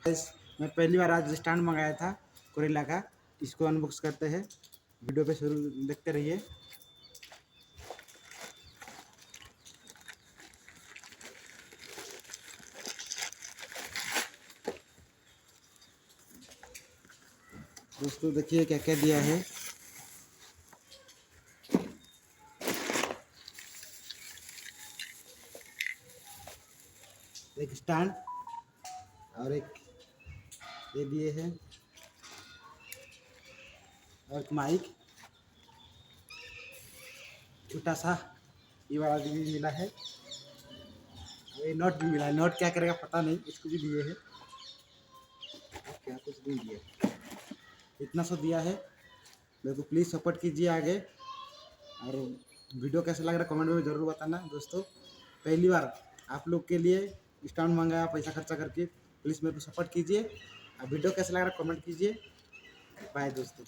मैं पहली बार आज स्टैंड मंगाया था गोरिल्ला का। इसको अनबॉक्स करते हैं, वीडियो पे शुरू देखते रहिए। दोस्तों देखिए क्या क्या दिया है। एक स्टैंड और एक ये दिए हैं और एक माइक, छोटा सा ये वाला भी मिला है। ये नोट भी मिला है, नोट क्या करेगा पता नहीं, इसको भी दिए हैं। क्या कुछ नहीं दिया, इतना सा दिया है। मेरे को प्लीज़ सपोर्ट कीजिए आगे, और वीडियो कैसा लग रहा है कमेंट में ज़रूर बताना। दोस्तों पहली बार आप लोग के लिए स्टैंड मंगाया पैसा खर्चा करके, प्लीज़ मेरे को सपोर्ट कीजिए। और वीडियो कैसा लग रहा है कमेंट कीजिए। बाय दोस्तों।